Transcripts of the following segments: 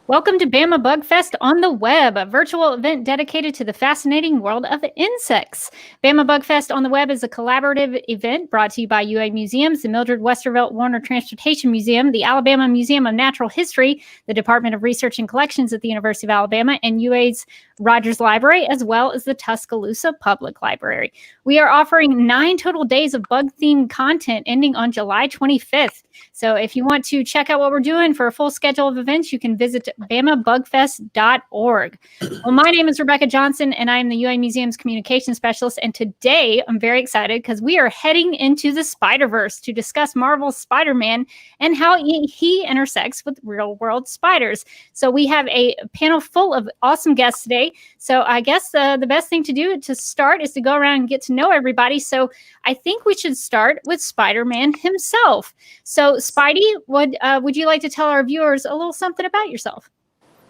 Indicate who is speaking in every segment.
Speaker 1: Welcome to Bama Bug Fest on the Web, a virtual event dedicated to the fascinating world of insects. Bama Bug Fest on the Web is a collaborative event brought to you by UA Museums, the Mildred Westervelt Warner Transportation Museum, the Alabama Museum of Natural History, the Department of Research and Collections at the University of Alabama, and UA's Rogers Library, as well as the Tuscaloosa Public Library. We are offering 9 total days of bug-themed content ending on July 25th. So if you want to check out what we're doing for a full schedule of events, you can visit bamabugfest.org. Well, my name is Rebecca Johnson, and I am the UA Museum's Communications Specialist. And today I'm very excited because we are heading into the Spider-Verse to discuss Marvel's Spider-Man and how he intersects with real-world spiders. So we have a panel full of awesome guests today. So I guess the best thing to do to start is to go around and get to know everybody. So I think we should start with Spider-Man himself. So Spidey, would you like to tell our viewers a little something about yourself?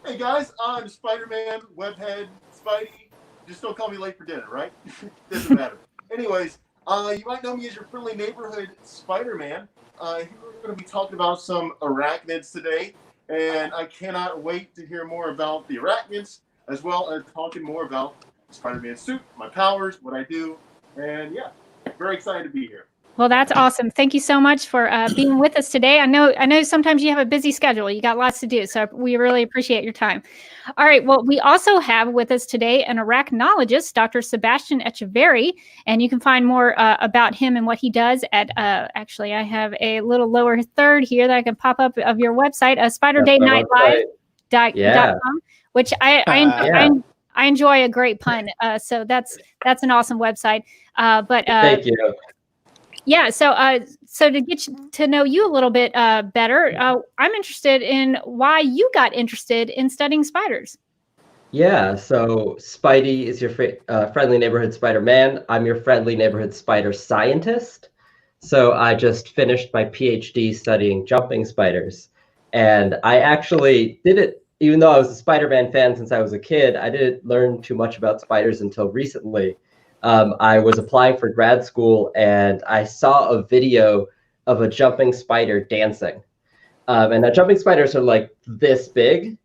Speaker 2: Hey guys, I'm Spider-Man, Webhead, Spidey. Just don't call me late for dinner, right? Doesn't matter. Anyways, you might know me as your friendly neighborhood Spider-Man. We're going to be talking about some arachnids today, and I cannot wait to hear more about the arachnids, as well as talking more about Spider-Man's suit, my powers, what I do, and yeah, very excited to be here.
Speaker 1: Well, that's awesome. Thank you so much for being with us today. I know sometimes you have a busy schedule. You got lots to do, so we really appreciate your time. All right. Well, we also have with us today an arachnologist, Dr. Sebastian Echeverri, and you can find more about him and what he does at, actually, I have a little lower third here that I can pop up of your website, SpiderDayNightLive.com, which I enjoy a great pun. So that's an awesome website.
Speaker 3: Thank you.
Speaker 1: Yeah, so to get to know you a little bit better, I'm interested in why you got interested in studying spiders.
Speaker 3: Yeah, so Spidey is your friendly neighborhood Spider-Man. I'm your friendly neighborhood spider scientist. So I just finished my PhD studying jumping spiders. And I actually did it, even though I was a Spider-Man fan since I was a kid, I didn't learn too much about spiders until recently. I was applying for grad school and I saw a video of a jumping spider dancing. And now jumping spiders are like this big,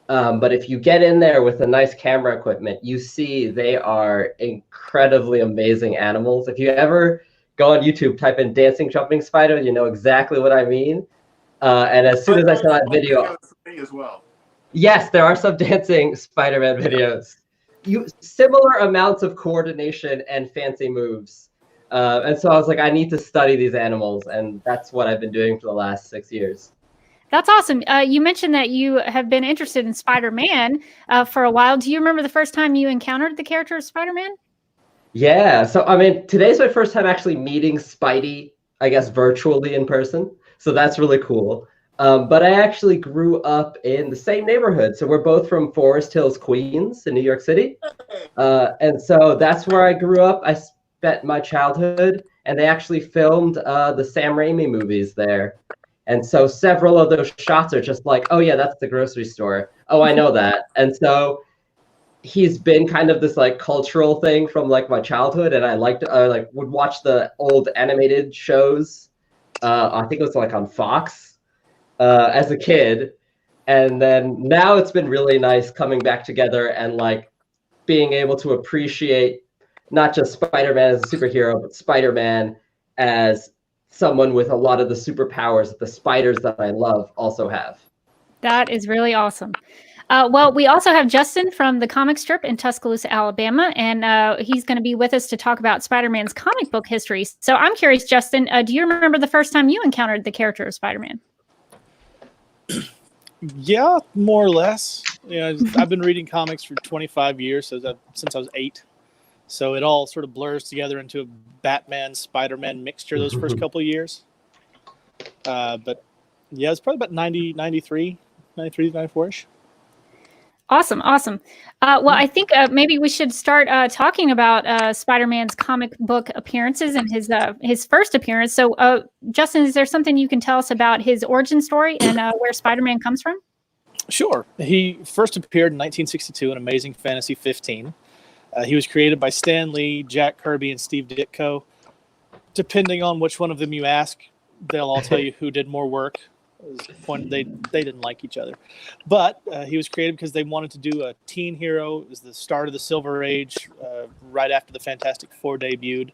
Speaker 3: but if you get in there with a nice camera equipment, you see they are incredibly amazing animals. If you ever go on YouTube, type in dancing jumping spider, you know exactly what I mean. And as soon as I saw that video,
Speaker 2: as well.
Speaker 3: Yes, there are some dancing Spider-Man videos. Similar amounts of coordination and fancy moves. And so I was like, I need to study these animals. And that's what I've been doing for the last 6 years.
Speaker 1: That's awesome. You mentioned that you have been interested in Spider-Man for a while. Do you remember the first time you encountered the character of Spider-Man?
Speaker 3: Yeah. So, I mean, today's my first time actually meeting Spidey, I guess, virtually in person. So that's really cool. But I actually grew up in the same neighborhood. So we're both from Forest Hills, Queens in New York City. And so that's where I grew up. I spent my childhood, and they actually filmed the Sam Raimi movies there. And so several of those shots are just like, oh yeah, that's the grocery store. Oh, I know that. And so he's been kind of this like cultural thing from like my childhood. And I would watch the old animated shows. I think it was like on Fox. As a kid, and then now it's been really nice coming back together and like being able to appreciate not just Spider-Man as a superhero, but Spider-Man as someone with a lot of the superpowers that the spiders that I love also have.
Speaker 1: That is really awesome. Well, we also have Justin from the comic strip in Tuscaloosa, Alabama, and he's going to be with us to talk about Spider-Man's comic book history. So I'm curious, Justin, do you remember the first time you encountered the character of Spider-Man?
Speaker 4: Yeah, more or less. I've been reading comics for 25 years, since I was 8. So it all sort of blurs together into a Batman, Spider-Man mixture those first couple of years. But yeah, it's probably about 93, 94-ish.
Speaker 1: Awesome. Well, I think maybe we should start talking about Spider-Man's comic book appearances and his first appearance. So, Justin, is there something you can tell us about his origin story and where Spider-Man comes from?
Speaker 4: Sure. He first appeared in 1962 in Amazing Fantasy 15. He was created by Stan Lee, Jack Kirby, and Steve Ditko. Depending on which one of them you ask, they'll all tell you who did more work. It was the point they didn't like each other, but he was created because they wanted to do a teen hero. It was the start of the Silver Age, right after the Fantastic Four debuted,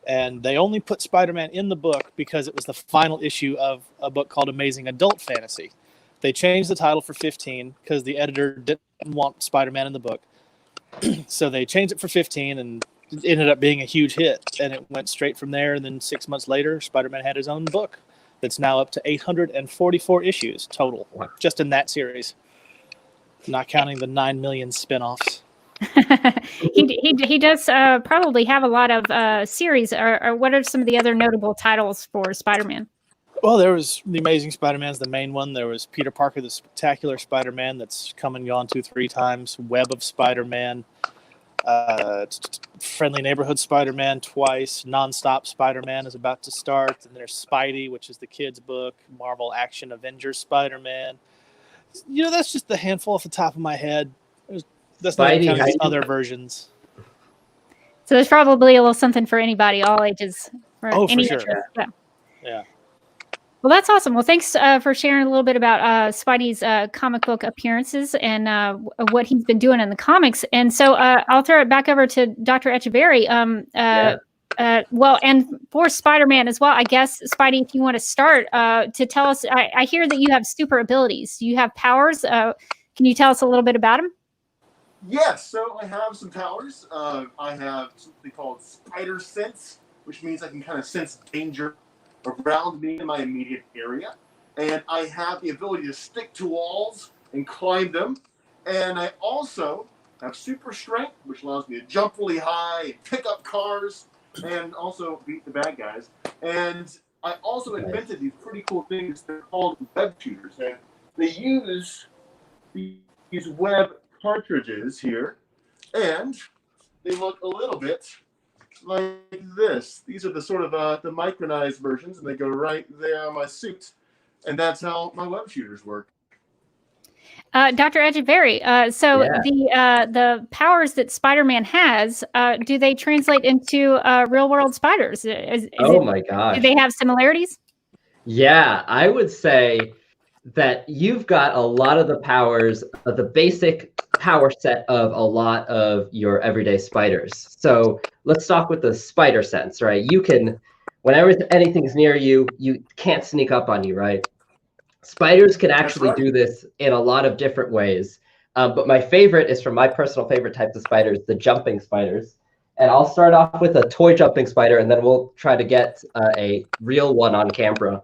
Speaker 4: and they only put Spider-Man in the book because it was the final issue of a book called Amazing Adult Fantasy. They changed the title for 15 because the editor didn't want Spider-Man in the book, so they changed it for 15, and it ended up being a huge hit, and it went straight from there. And then 6 months later, Spider-Man had his own book that's now up to 844 issues total, just in that series, not counting the 9 million spinoffs.
Speaker 1: He does probably have a lot of series. Or what are some of the other notable titles for Spider-Man?
Speaker 4: Well, there was The Amazing Spider-Man's the main one. There was Peter Parker, the Spectacular Spider-Man, that's come and gone 2-3 times. Web of Spider-Man. Friendly Neighborhood Spider-Man twice. Nonstop Spider-Man is about to start. And there's Spidey, which is the kids' book. Marvel Action Avengers Spider-Man. That's just a handful off the top of my head. That's not counting the other versions.
Speaker 1: So there's probably a little something for anybody, all ages. For
Speaker 4: for sure. Yeah.
Speaker 1: Well, that's awesome. Well, thanks for sharing a little bit about Spidey's comic book appearances and what he's been doing in the comics. And so I'll throw it back over to Dr. Echeverri. Well, and for Spider-Man as well, I guess, Spidey, if you want to start to tell us, I hear that you have super abilities. You have powers. Can you tell us a little bit about them?
Speaker 2: Yes, so I have some powers. I have something called Spider Sense, which means I can kind of sense danger around me in my immediate area. And I have the ability to stick to walls and climb them. And I also have super strength, which allows me to jump really high and pick up cars and also beat the bad guys. And I also invented these pretty cool things. They're called web shooters. And they use these web cartridges here, and they look a little bit like this. These are the sort of the micronized versions, and they go right there on my suit, and that's how my web shooters work.
Speaker 1: Dr. Echeverri, the powers that Spider-Man has, do they translate into real-world spiders?
Speaker 3: My gosh.
Speaker 1: Do they have similarities?
Speaker 3: Yeah, I would say that you've got a lot of the powers of the basic power set of a lot of your everyday spiders. So let's talk with the spider sense, right? You can, whenever anything's near you, you can't sneak up on you, right? Spiders can actually do this in a lot of different ways. But my favorite is from my personal favorite types of spiders, the jumping spiders. And I'll start off with a toy jumping spider, and then we'll try to get a real one on camera.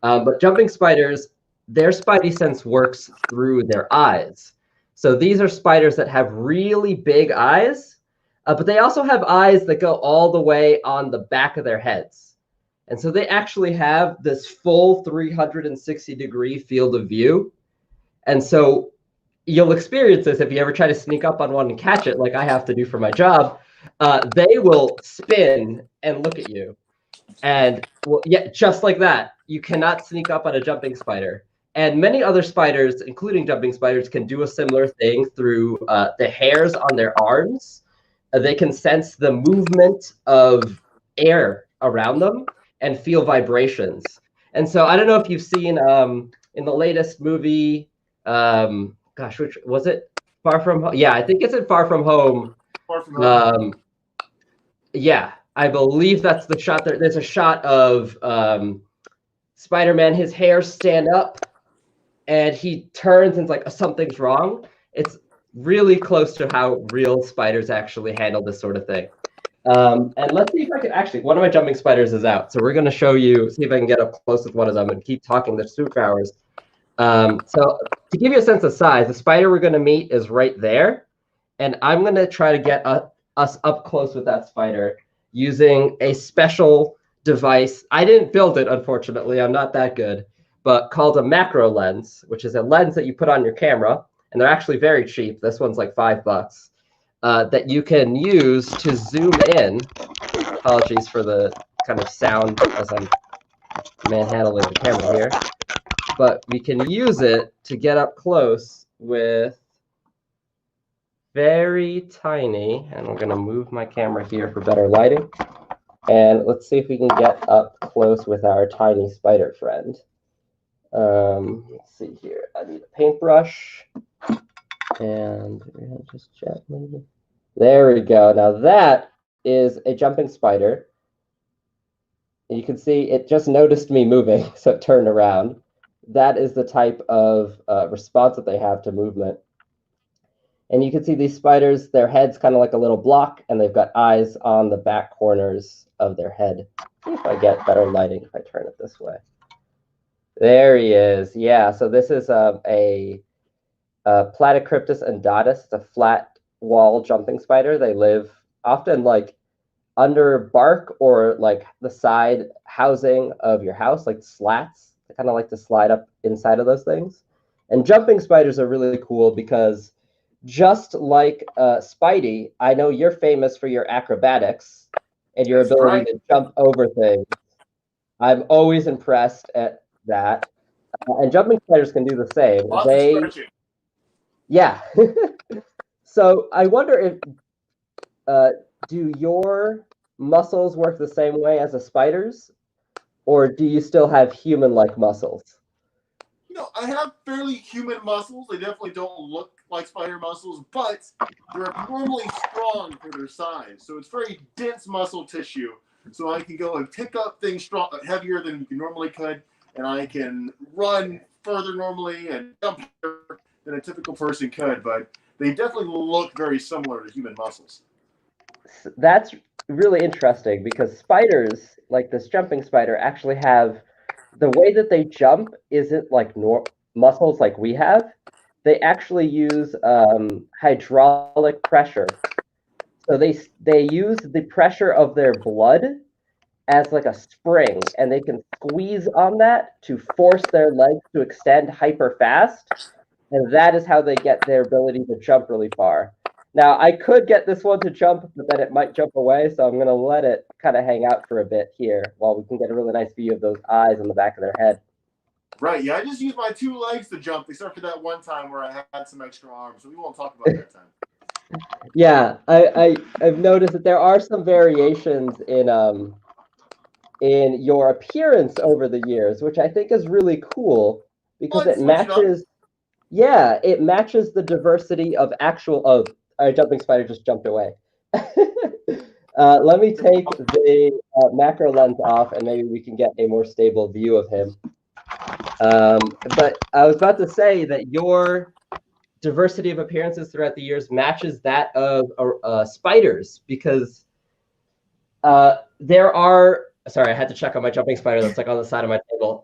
Speaker 3: But jumping spiders, their spidey sense works through their eyes. So these are spiders that have really big eyes, but they also have eyes that go all the way on the back of their heads. And so they actually have this full 360-degree field of view. And so you'll experience this if you ever try to sneak up on one and catch it, like I have to do for my job. They will spin and look at you. And well, yeah, just like that, you cannot sneak up on a jumping spider. And many other spiders, including jumping spiders, can do a similar thing through the hairs on their arms. They can sense the movement of air around them and feel vibrations. And so I don't know if you've seen in the latest movie, which was it? Far From Home? Yeah, I think it's in Far From Home.
Speaker 2: Far From Home.
Speaker 3: Yeah, I believe that's the shot there. There's a shot of Spider-Man, his hair stand up, and he turns and it's like, something's wrong. It's really close to how real spiders actually handle this sort of thing. And let's see if I can actually, one of my jumping spiders is out. So we're going to show you, see if I can get up close with one of them and keep talking the superpowers. So to give you a sense of size, the spider we're going to meet is right there. And I'm going to try to get us up close with that spider using a special device. I didn't build it, unfortunately. I'm not that good. But called a macro lens, which is a lens that you put on your camera. And they're actually very cheap. This one's like $5. That you can use to zoom in. Apologies for the kind of sound as I'm manhandling the camera here. But we can use it to get up close with very tiny, and I'm going to move my camera here for better lighting. And let's see if we can get up close with our tiny spider friend. Let's see here. I need a paintbrush. And just gently. There we go. Now that is a jumping spider. You can see it just noticed me moving, so it turned around. That is the type of response that they have to movement. And you can see these spiders, their head's kind of like a little block, and they've got eyes on the back corners of their head. See if I get better lighting if I turn it this way. There he is. Yeah, so this is a Platycryptus undatus. It's a flat wall jumping spider. They live often like under bark or like the side housing of your house, like slats. They kind of like to slide up inside of those things. And jumping spiders are really cool because just like Spidey, I know you're famous for your acrobatics and your ability to jump over things. I'm always impressed at that. And jumping spiders can do the same. Yeah. So I wonder if do your muscles work the same way as a spider's, or do you still have human-like muscles?
Speaker 2: You know, I have fairly human muscles. They definitely don't look like spider muscles, but they're abnormally strong for their size. So it's very dense muscle tissue. So I can go and pick up things heavier than you normally could, and I can run further normally and jump higher than a typical person could. But they definitely look very similar to human muscles.
Speaker 3: That's really interesting because spiders, like this jumping spider, actually have the way that they jump isn't like muscles like we have. They actually use hydraulic pressure. So they use the pressure of their blood as like a spring, and they can squeeze on that to force their legs to extend hyper fast, and that is how they get their ability to jump really far. Now, I could get this one to jump, but then it might jump away, so I'm going to let it kind of hang out for a bit here while we can get a really nice view of those eyes on the back of their head.
Speaker 2: Right, yeah, I just used my 2 legs to jump, except for that one time where I had some extra arms, so we won't talk about that time.
Speaker 3: Yeah, I've noticed that there are some variations in your appearance over the years, which I think is really cool because it matches. Yeah, it matches the diversity of actual. Our jumping spider just jumped away. Let me take the macro lens off, and maybe we can get a more stable view of him. But I was about to say that your diversity of appearances throughout the years matches that of spiders, because there are. Sorry, I had to check on my jumping spider that's like on the side of my table.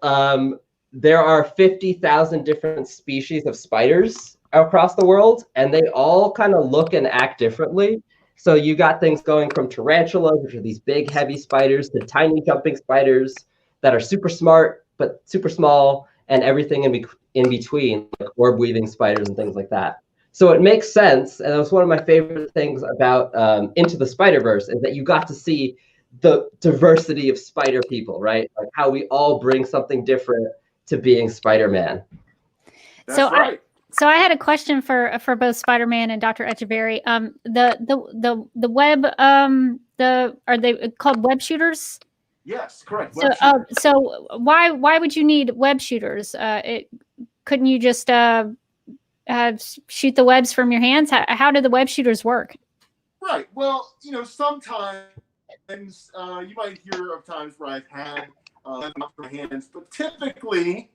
Speaker 3: There are 50,000 different species of spiders across the world, and they all kind of look and act differently. So you got things going from tarantulas, which are these big, heavy spiders, to tiny jumping spiders that are super smart but super small, and everything in between, like orb weaving spiders and things like that. So it makes sense, and it was one of my favorite things about Into the Spider-Verse is that you got to see the diversity of spider people, right? Like how we all bring something different to being Spider-Man.
Speaker 1: So I had a question for both Spider-Man and Dr. Echeverri. The web are they called web shooters?
Speaker 2: Yes, correct.
Speaker 1: So why would you need web shooters? Couldn't you just shoot the webs from your hands? How do the web shooters work?
Speaker 2: Right. Well, you know, sometimes you might hear of times where I've had my hands, but typically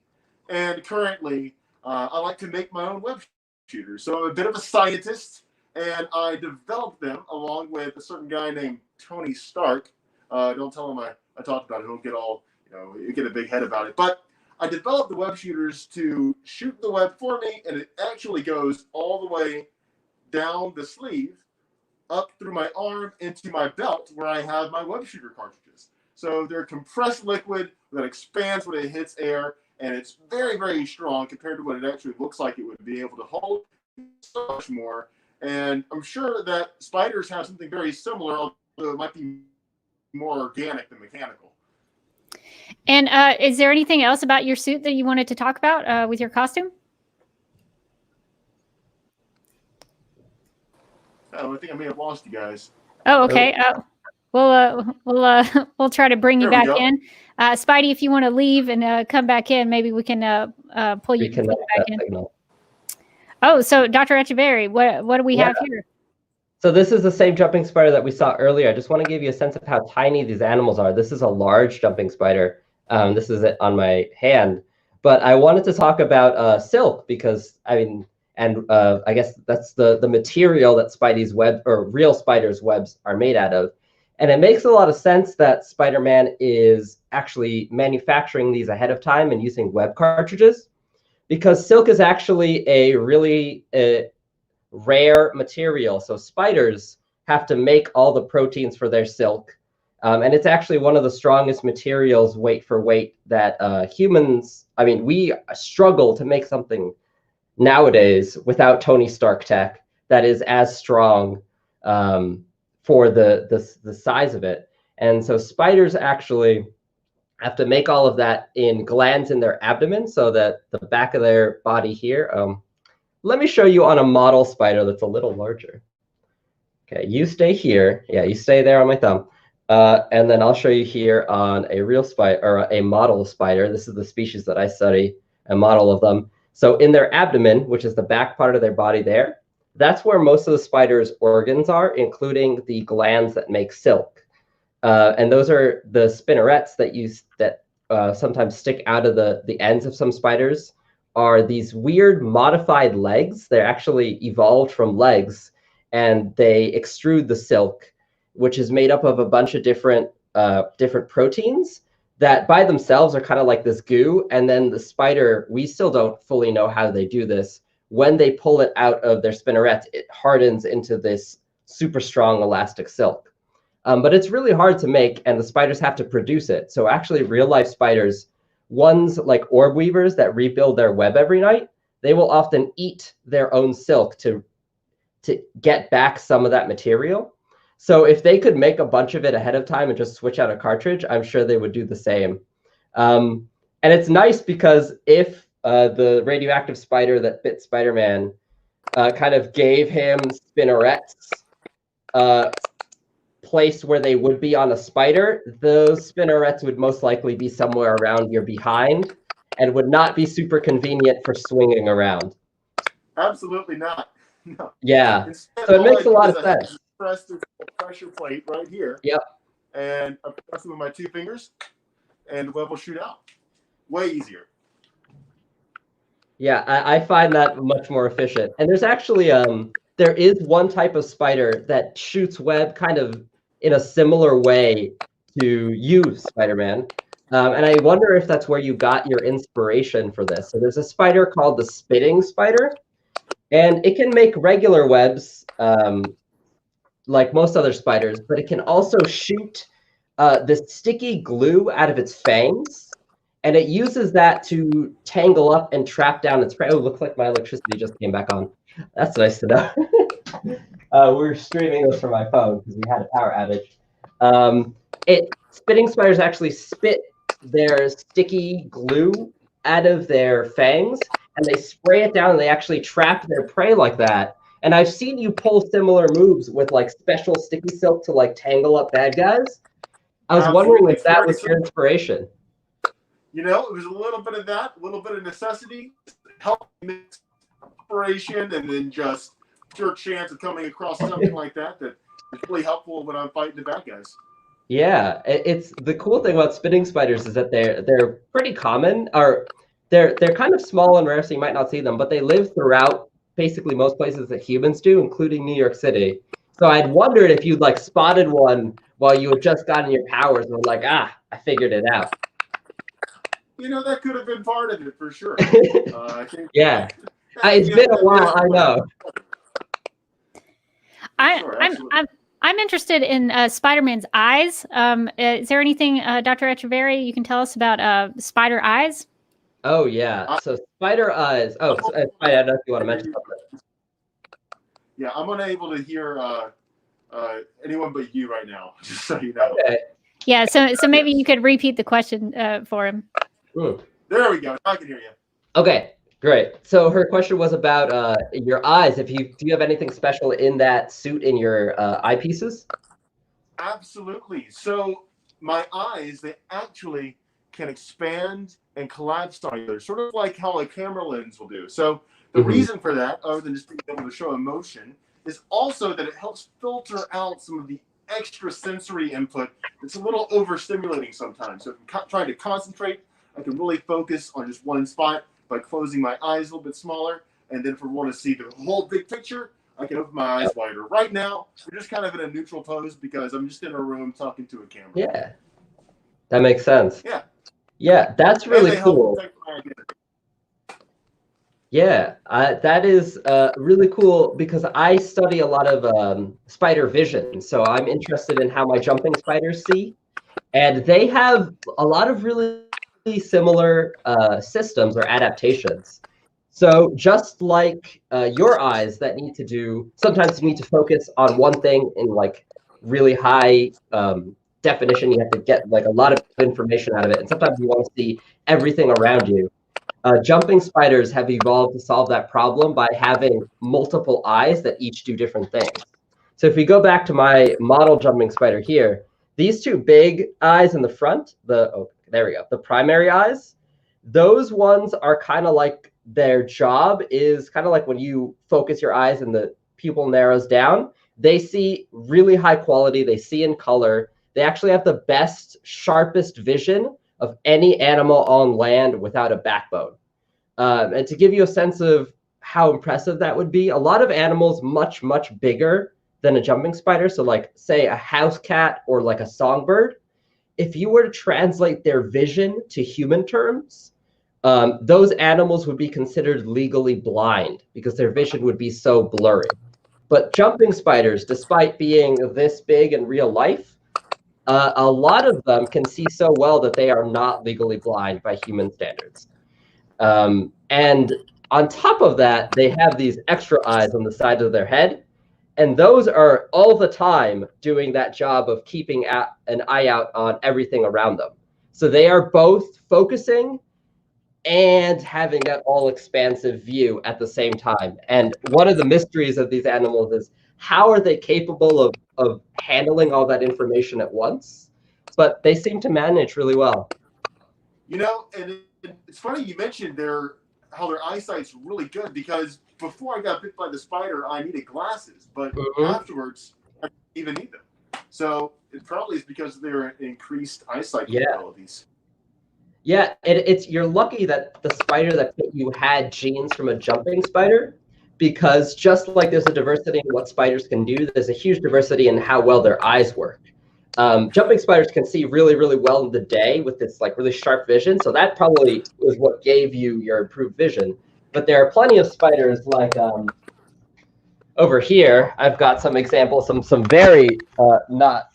Speaker 2: and currently, I like to make my own web shooters. So I'm a bit of a scientist, and I developed them along with a certain guy named Tony Stark. Don't tell him I talked about it. He'll get all, he'll get a big head about it. But I developed the web shooters to shoot the web for me, and it actually goes all the way down the sleeve, up through my arm, into my belt, where I have my web shooter cartridges. So they're compressed liquid that expands when it hits air, and it's very, very strong compared to what it actually looks like it would be able to hold so much more. And I'm sure that spiders have something very similar, although it might be more organic than mechanical.
Speaker 1: And is there anything else about your suit that you wanted to talk about with your costume?
Speaker 2: I think I may have lost you guys.
Speaker 1: Oh, okay. we'll try to bring you
Speaker 2: There we
Speaker 1: back
Speaker 2: go.
Speaker 1: in. Spidey, if you want to leave and come back in, maybe we can pull you
Speaker 3: Reconnect
Speaker 1: back
Speaker 3: that
Speaker 1: in.
Speaker 3: signal.
Speaker 1: Oh, so Dr. Echeverri, what do we have here?
Speaker 3: So this is the same jumping spider that we saw earlier. I just want to give you a sense of how tiny these animals are. This is a large jumping spider. This is it on my hand. But I wanted to talk about silk because, I mean, and I guess that's the material that Spidey's web, or real spiders' webs, are made out of. And it makes a lot of sense that Spider-Man is actually manufacturing these ahead of time and using web cartridges, because silk is actually a really rare material. So spiders have to make all the proteins for their silk. And it's actually one of the strongest materials, weight for weight, that humans, I mean, we struggle to make something nowadays without Tony Stark tech that is as strong for the size of it. And so spiders actually have to make all of that in glands in their abdomen, so that the back of their body here, let me show you on a model spider that's a little larger. Okay, you stay here. Yeah, you stay there on my thumb. And then I'll show you here on a real spider, or a model spider. This is the species that I study, a model of them. So in their abdomen, which is the back part of their body there, that's where most of the spider's organs are, including the glands that make silk. And those are the spinnerets that sometimes stick out of the ends of some spiders, are these weird modified legs. They're actually evolved from legs, and they extrude the silk, which is made up of a bunch of different proteins that by themselves are kind of like this goo. And then the spider, we still don't fully know how they do this. When they pull it out of their spinnerets, it hardens into this super strong elastic silk. But it's really hard to make, and the spiders have to produce it. So actually, real life spiders, ones like orb weavers that rebuild their web every night, they will often eat their own silk to get back some of that material. So if they could make a bunch of it ahead of time and just switch out a cartridge, I'm sure they would do the same. And it's nice because if the radioactive spider that bit Spider-Man kind of gave him spinnerets place where they would be on a spider, those spinnerets would most likely be somewhere around your behind and would not be super convenient for swinging around.
Speaker 2: Absolutely not. No.
Speaker 3: Yeah.
Speaker 2: Instead,
Speaker 3: So it makes a lot of sense.
Speaker 2: Press the pressure plate right here.
Speaker 3: Yep.
Speaker 2: And I press it with my 2 fingers, and the web will shoot out. Way easier.
Speaker 3: Yeah, I find that much more efficient. And there's actually there is one type of spider that shoots web kind of in a similar way to you, Spider-Man. And I wonder if that's where you got your inspiration for this. So there's a spider called the spitting spider, and it can make regular webs like most other spiders, but it can also shoot this sticky glue out of its fangs. And it uses that to tangle up and trap down its prey. Oh, looks like my electricity just came back on. That's nice to know. We're streaming this from my phone because we had a power outage. Spitting spiders actually spit their sticky glue out of their fangs, and they spray it down, and they actually trap their prey like that. And I've seen you pull similar moves with like special sticky silk to like tangle up bad guys. I was wondering if that was your inspiration.
Speaker 2: You know, it was a little bit of that, a little bit of necessity, help mix operation, and then just pure chance of coming across something like that is really helpful when I'm fighting the bad guys.
Speaker 3: Yeah, it's the cool thing about spitting spiders is that they're pretty common, or they're kind of small and rare, so you might not see them, but they live throughout basically most places that humans do, including New York City. So I'd wondered if you'd like spotted one while you had just gotten your powers and were like, I figured it out.
Speaker 2: You know, that could have been part of it for sure. I think,
Speaker 3: yeah, it's been a while. I know.
Speaker 1: I'm interested in Spider-Man's eyes. Is there anything, Dr. Echeverri, you can tell us about spider eyes?
Speaker 3: Oh yeah, so spider eyes. Oh, Spider, I don't know if you want to mention something.
Speaker 2: Yeah, I'm unable to hear anyone but you right now. Just so you know.
Speaker 3: Okay.
Speaker 1: Yeah, so maybe you could repeat the question for him.
Speaker 2: There we go. I can hear you.
Speaker 3: Okay, great. So her question was about your eyes. Do you have anything special in that suit in your eyepieces?
Speaker 2: Absolutely. So my eyes, they actually can expand and collapse on each other, sort of like how a camera lens will do. So the reason for that, other than just being able to show emotion, is also that it helps filter out some of the extra sensory input that's a little overstimulating sometimes. So if I'm trying to concentrate, I can really focus on just one spot by closing my eyes a little bit smaller. And then if I want to see the whole big picture, I can open my eyes wider. Right now, we're just kind of in a neutral pose because I'm just in a room talking to a camera.
Speaker 3: Yeah, that makes sense.
Speaker 2: Yeah.
Speaker 3: Yeah, that's really cool. Yeah, that is really cool because I study a lot of spider vision. So I'm interested in how my jumping spiders see. And they have a lot of really similar systems or adaptations. So just like your eyes that need to do, sometimes you need to focus on one thing in like really high definition. You have to get like a lot of information out of it. And sometimes you want to see everything around you. Jumping spiders have evolved to solve that problem by having multiple eyes that each do different things. So if we go back to my model jumping spider here, these two big eyes in the front, there we go, the primary eyes, those ones are kind of like their job is kind of like when you focus your eyes and the pupil narrows down, they see really high quality, they see in color, they actually have the best, sharpest vision of any animal on land without a backbone. And to give you a sense of how impressive that would be, a lot of animals much, much bigger than a jumping spider, so like say a house cat or like a songbird, if you were to translate their vision to human terms, those animals would be considered legally blind because their vision would be so blurry. But jumping spiders, despite being this big in real life, a lot of them can see so well that they are not legally blind by human standards. And on top of that, they have these extra eyes on the side of their head. And those are all the time doing that job of keeping an eye out on everything around them. So they are both focusing and having that all-expansive view at the same time. And one of the mysteries of these animals is how are they capable of handling all that information at once? But they seem to manage really well.
Speaker 2: You know, and it's funny you mentioned how their eyesight's really good because before I got bit by the spider, I needed glasses, but afterwards, I didn't even need them. So it probably is because of their increased eyesight capabilities.
Speaker 3: Yeah, you're lucky that the spider that bit you had genes from a jumping spider, because just like there's a diversity in what spiders can do, there's a huge diversity in how well their eyes work. Jumping spiders can see really, really well in the day with this like really sharp vision. So that probably is what gave you your improved vision. But there are plenty of spiders like over here. I've got some examples, some very not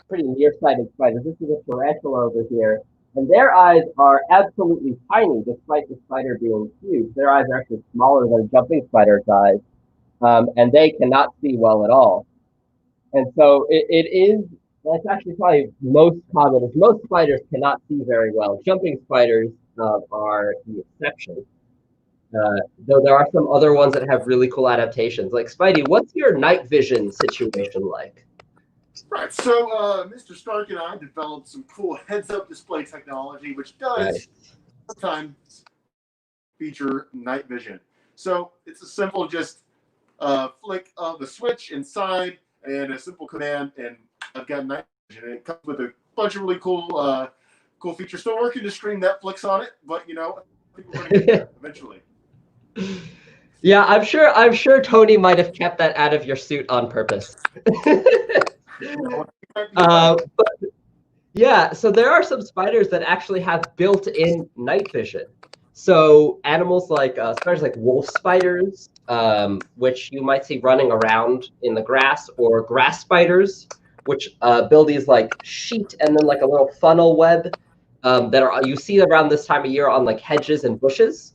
Speaker 3: pretty nearsighted spiders. This is a tarantula over here. And their eyes are absolutely tiny, despite the spider being huge. Their eyes are actually smaller than a jumping spider's eyes. And they cannot see well at all. And so that's actually probably most common, is most spiders cannot see very well. Jumping spiders are the exception. Though there are some other ones that have really cool adaptations. Like Spidey, what's your night vision situation like?
Speaker 2: Right, so Mr. Stark and I developed some cool heads-up display technology, which does sometimes feature night vision. So it's a simple just flick of the switch inside and a simple command, and I've got night vision. And it comes with a bunch of really cool cool features. Still working to stream Netflix on it, but you know, I think we're going to get there eventually.
Speaker 3: Yeah, I'm sure Tony might have kept that out of your suit on purpose. But yeah, so there are some spiders that actually have built-in night vision. So animals like spiders like wolf spiders, which you might see running around in the grass, or grass spiders, which build these like sheet and then like a little funnel web that you see around this time of year on like hedges and bushes.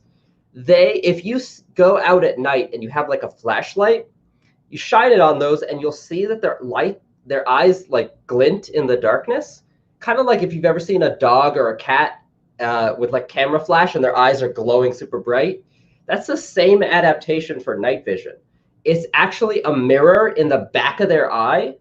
Speaker 3: If you go out at night and you have like a flashlight, you shine it on those and you'll see that their eyes like glint in the darkness, kind of like if you've ever seen a dog or a cat with like camera flash and their eyes are glowing super bright. That's the same adaptation for night vision. It's actually a mirror in the back of their eye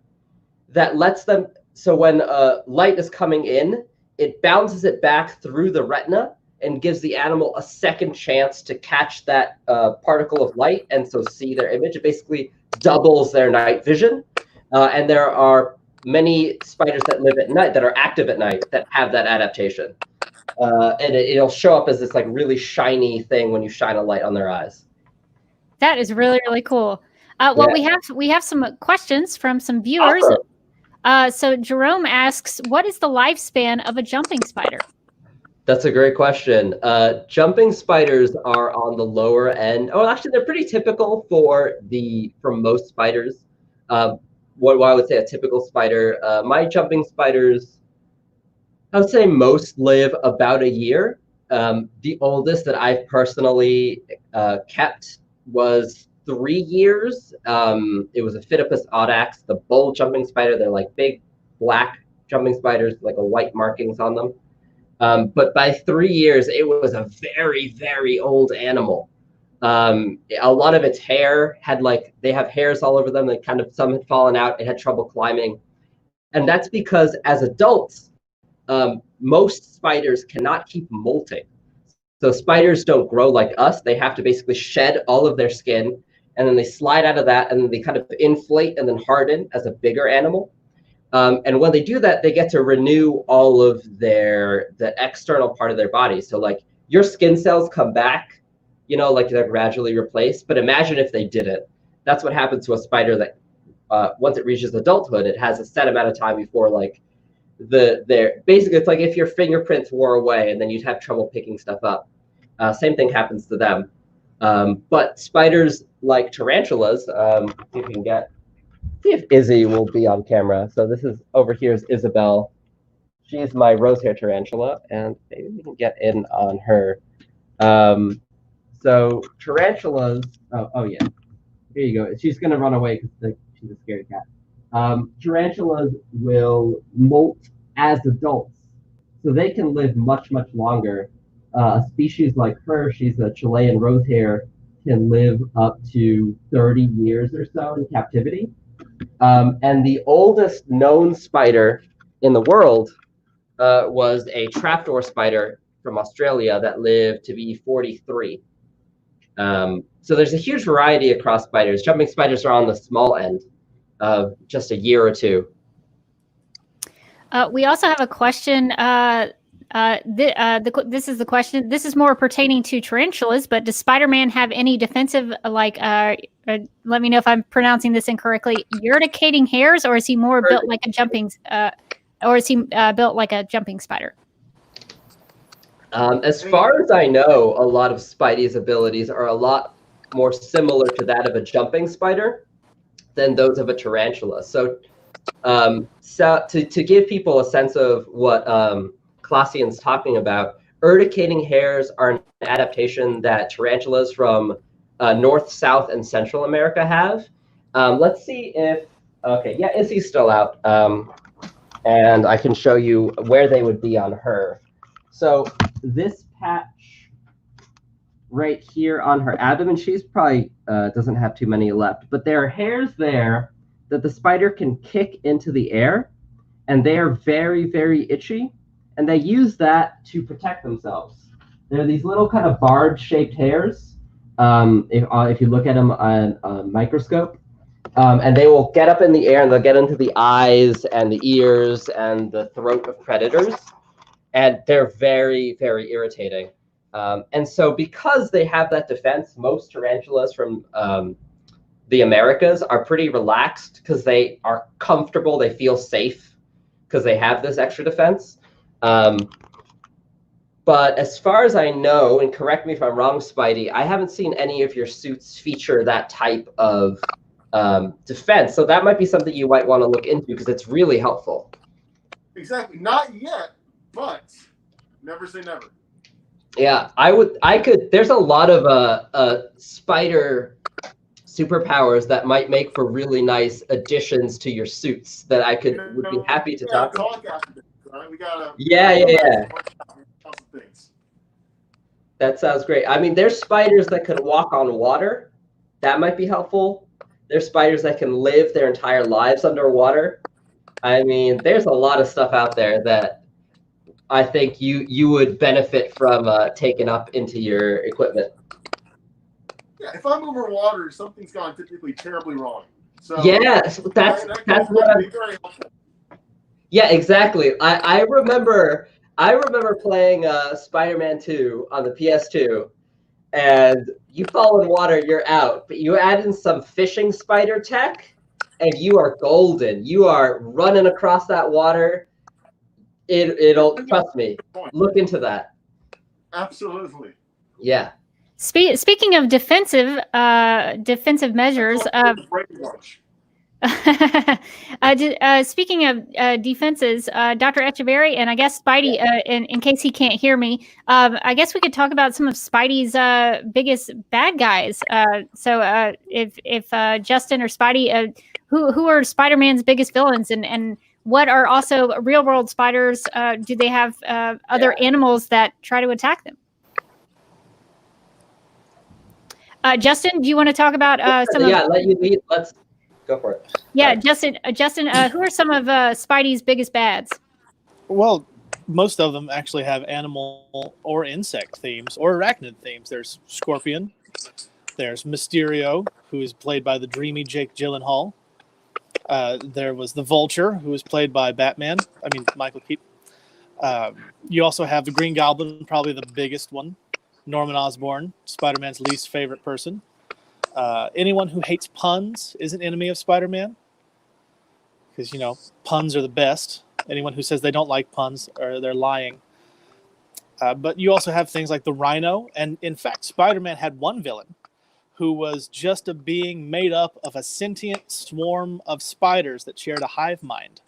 Speaker 3: that lets them, so when light is coming in, it bounces it back through the retina and gives the animal a second chance to catch that particle of light and so see their image. It basically doubles their night vision. And there are many spiders that live at night, that are active at night, that have that adaptation. And it'll show up as this like really shiny thing when you shine a light on their eyes.
Speaker 1: That is really, really cool. Well, we have some questions from some viewers.
Speaker 3: Awesome.
Speaker 1: So Jerome asks, what is the lifespan of a jumping spider?
Speaker 3: That's a great question. Jumping spiders are on the lower end. Oh, actually, they're pretty typical for most spiders. What I would say a typical spider. My jumping spiders, I would say most live about a year. The oldest that I've personally kept was 3 years. It was a Phidippus audax, the bull jumping spider. They're like big black jumping spiders, like a white markings on them. But by 3 years, it was a very, very old animal. A lot of its hair had they have hairs all over them. Some had fallen out. It had trouble climbing. And that's because as adults, most spiders cannot keep molting. So spiders don't grow like us. They have to basically shed all of their skin, and then they slide out of that, and then they kind of inflate and then harden as a bigger animal. And when they do that, they get to renew all of the external part of their body. So like your skin cells come back, like they're gradually replaced. But imagine if they didn't. That's what happens to a spider that once it reaches adulthood, it has a set amount of time before basically it's like if your fingerprints wore away and then you'd have trouble picking stuff up. Same thing happens to them. But spiders like tarantulas, if you can see if Izzy will be on camera. So this is over here is Isabel. She's my rose hair tarantula, and maybe we can get in on her. So tarantulas. Oh yeah. Here you go. She's gonna run away because she's a scared cat. Tarantulas will molt as adults, so they can live much, much longer. A species like her, she's a Chilean rose hair, can live up to 30 years or so in captivity. And the oldest known spider in the world was a trapdoor spider from Australia that lived to be 43. So there's a huge variety across spiders. Jumping spiders are on the small end of just a year or two.
Speaker 1: We also have a question. This is the question. This is more pertaining to tarantulas, but does Spider-Man have any defensive, let me know if I'm pronouncing this incorrectly, urticating hairs, or is he more built like a jumping, built like a jumping spider?
Speaker 3: As far as I know, a lot of Spidey's abilities are a lot more similar to that of a jumping spider than those of a tarantula. So to give people a sense of what Colossian's talking about, urticating hairs are an adaptation that tarantulas from North, South, and Central America have. Let's see if, okay, yeah, Izzy's still out. And I can show you where they would be on her. So this patch right here on her abdomen, she's probably doesn't have too many left, but there are hairs there that the spider can kick into the air, and they are very, very itchy, and they use that to protect themselves. They're these little kind of barred-shaped hairs, if you look at them on a microscope, and they will get up in the air, and they'll get into the eyes and the ears and the throat of predators, and they're very, very irritating. And so because they have that defense, most tarantulas from the Americas are pretty relaxed because they are comfortable, they feel safe because they have this extra defense. But as far as I know, and correct me if I'm wrong, Spidey, I haven't seen any of your suits feature that type of defense. So that might be something you might want to look into because it's really helpful.
Speaker 2: Exactly. Not yet, but never say never.
Speaker 3: Yeah, I could, there's a lot of spider superpowers that might make for really nice additions to your suits that I would be happy to talk about.
Speaker 2: After this, right? We gotta,
Speaker 3: yeah. That sounds great. I mean, there's spiders that can walk on water. That might be helpful. There's spiders that can live their entire lives underwater. I mean, there's a lot of stuff out there that I think you would benefit from taking up into your equipment.
Speaker 2: Yeah, if I'm over water, something's gone typically terribly wrong. So
Speaker 3: Yeah, that's what I'm.
Speaker 2: very helpful.
Speaker 3: Yeah, exactly. I remember playing Spider-Man 2 on the PS2, and you fall in water, you're out. But you add in some fishing spider tech, and you are golden. You are running across that water. It'll trust me. Look into that.
Speaker 2: Absolutely.
Speaker 3: Yeah.
Speaker 1: Speaking of defensive measures, speaking of defenses, Dr. Echeverri, and I guess Spidey, in case he can't hear me, I guess we could talk about some of Spidey's biggest bad guys. So if Justin or Spidey, who are Spider-Man's biggest villains, and what are also real-world spiders? Do they have other animals that try to attack them? Justin, do you want to talk about some?
Speaker 3: Let you lead. Let's go for it.
Speaker 1: Yeah, Justin. Who are some of Spidey's biggest bads?
Speaker 4: Well, most of them actually have animal or insect themes or arachnid themes. There's Scorpion. There's Mysterio, who is played by the dreamy Jake Gyllenhaal. There was the Vulture, who was played by Michael Keaton. You also have the Green Goblin, probably the biggest one. Norman Osborn, Spider-Man's least favorite person. Anyone who hates puns is an enemy of Spider-Man. Because, puns are the best. Anyone who says they don't like puns, they're lying. But you also have things like the Rhino. And, in fact, Spider-Man had one villain who was just a being made up of a sentient swarm of spiders that shared a hive mind.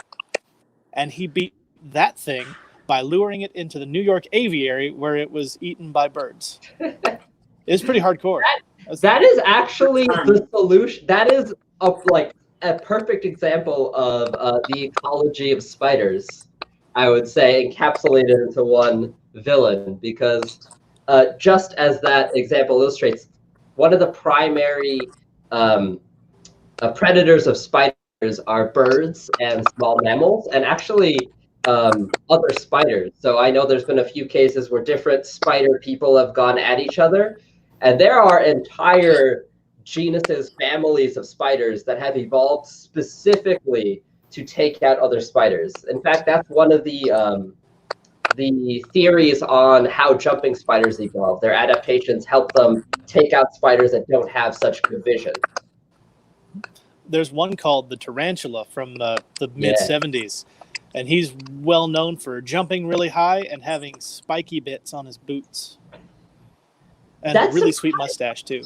Speaker 4: And he beat that thing by luring it into the New York aviary where it was eaten by birds. It's pretty hardcore.
Speaker 3: That is actually the solution. That is a perfect example of the ecology of spiders, I would say, encapsulated into one villain, because just as that example illustrates, one of the primary predators of spiders are birds and small mammals, and actually other spiders. So I know there's been a few cases where different spider people have gone at each other, and there are entire genuses, families of spiders that have evolved specifically to take out other spiders. In fact, that's one of the theories on how jumping spiders evolve. Their adaptations help them take out spiders that don't have such good vision.
Speaker 4: There's one called the tarantula from the mid-'70s. And he's well known for jumping really high and having spiky bits on his boots. And a really sweet mustache, too.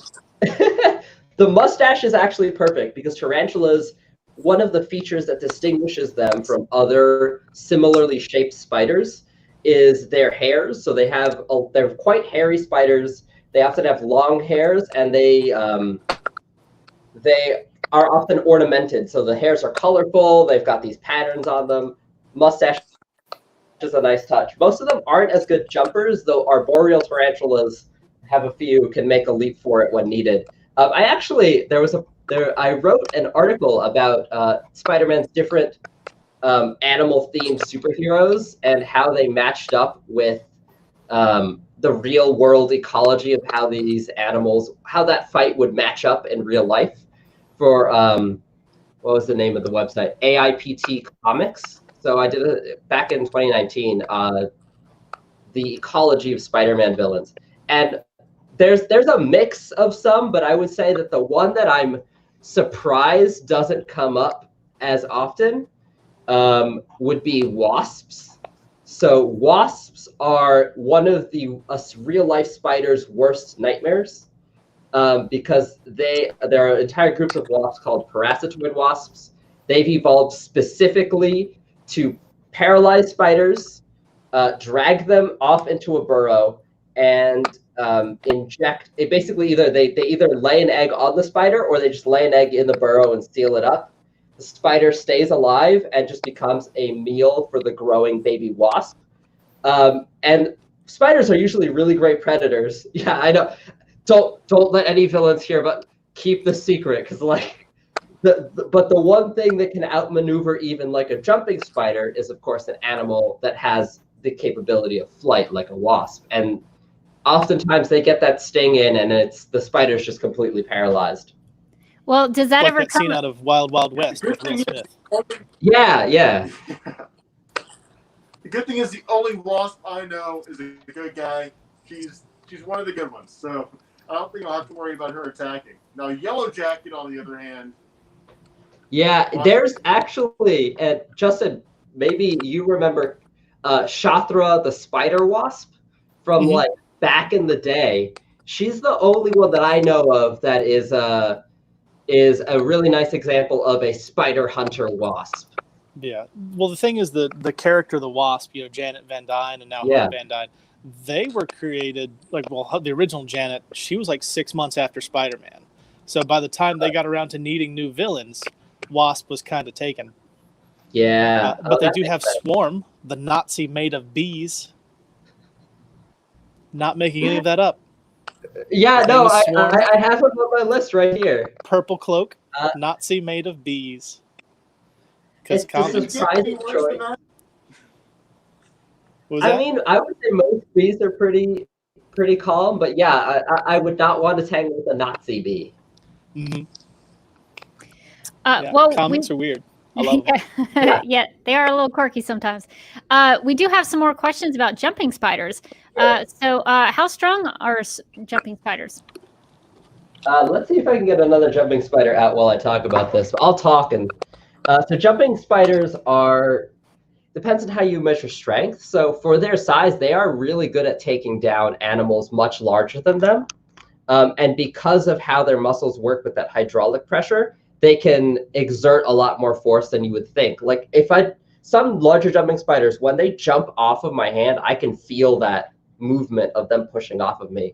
Speaker 3: The mustache is actually perfect, because tarantulas, one of the features that distinguishes them from other similarly shaped spiders is their hairs. So they're quite hairy spiders. They often have long hairs, and they are often ornamented. So the hairs are colorful. They've got these patterns on them. Mustache is a nice touch. Most of them aren't as good jumpers, though arboreal tarantulas have a few, can make a leap for it when needed. I wrote an article about Spider-Man's different animal-themed superheroes and how they matched up with the real-world ecology of how these animals, how that fight would match up in real life. For what was the name of the website? AIPT Comics. So I did it back in 2019, the ecology of Spider-Man villains. And there's a mix of some, but I would say that the one that I'm surprised doesn't come up as often would be wasps. So wasps are one of the real-life spider's worst nightmares, because there are entire groups of wasps called parasitoid wasps. They've evolved specifically to paralyze spiders, drag them off into a burrow, and inject it. Basically, they either lay an egg on the spider, or they just lay an egg in the burrow and seal it up. The spider stays alive and just becomes a meal for the growing baby wasp. And spiders are usually really great predators. Yeah, I know. Don't let any villains hear, but keep the secret, because But the one thing that can outmaneuver even like a jumping spider is, of course, an animal that has the capability of flight, like a wasp. And oftentimes they get that sting in, and the spider's just completely paralyzed.
Speaker 1: Well, does that
Speaker 4: Like
Speaker 1: ever
Speaker 4: that scene
Speaker 1: come?
Speaker 4: out of Wild Wild West with Will Smith.
Speaker 3: Yeah.
Speaker 2: The good thing is the only wasp I know is a good guy. She's one of the good ones, so I don't think I'll have to worry about her attacking. Now, Yellow Jacket, on the other hand.
Speaker 3: Yeah, there's actually, and Justin, maybe you remember Shathra the spider wasp from like back in the day. She's the only one that I know of that is a really nice example of a spider hunter wasp.
Speaker 4: Yeah. Well, the thing is, the character, the Wasp, Janet Van Dyne and now Hope Van Dyne, they were created, the original Janet, she was like 6 months after Spider-Man. So by the time they got around to needing new villains, Wasp was kind of taken.
Speaker 3: Yeah.
Speaker 4: But they do have Swarm, the Nazi made of bees. Not making any of that up.
Speaker 3: Yeah, no, I have him on my list right here.
Speaker 4: Purple cloak, Nazi made of bees. Because comics.
Speaker 3: I mean, I would say most bees are pretty calm, but yeah, I would not want to tangle with a Nazi bee.
Speaker 4: Mm-hmm.
Speaker 1: Well,
Speaker 4: comics are weird. I love them.
Speaker 1: Yeah, they are a little quirky sometimes. We do have some more questions about jumping spiders. So how strong are jumping spiders?
Speaker 3: Let's see if I can get another jumping spider out while I talk about this. I'll talk. And so jumping spiders depends on how you measure strength. So for their size, they are really good at taking down animals much larger than them. And because of how their muscles work with that hydraulic pressure, they can exert a lot more force than you would think. Like some larger jumping spiders, when they jump off of my hand, I can feel that movement of them pushing off of me.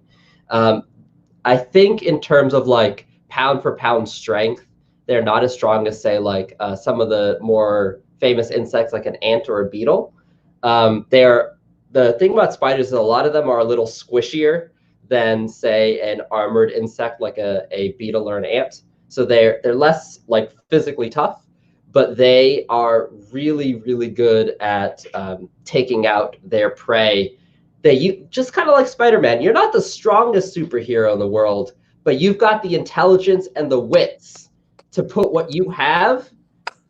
Speaker 3: I think in terms of like pound for pound strength, they're not as strong as say like some of the more famous insects like an ant or a beetle. The thing about spiders is a lot of them are a little squishier than say an armored insect like a beetle or an ant. So they're less like physically tough, but they are really, really good at taking out their prey. Just kind of like Spider-Man, you're not the strongest superhero in the world, but you've got the intelligence and the wits to put what you have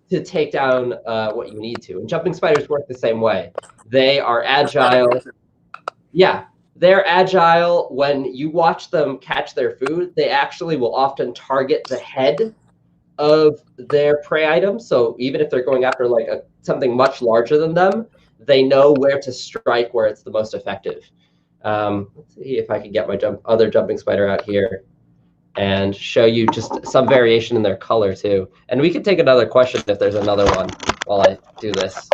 Speaker 3: to take down what you need to. And jumping spiders work the same way. They are agile. Yeah. They're agile. When you watch them catch their food, they actually will often target the head of their prey item. So even if they're going after like something much larger than them, they know where to strike where it's the most effective. Let's see if I can get my other jumping spider out here and show you just some variation in their color too. And we can take another question if there's another one while I do this.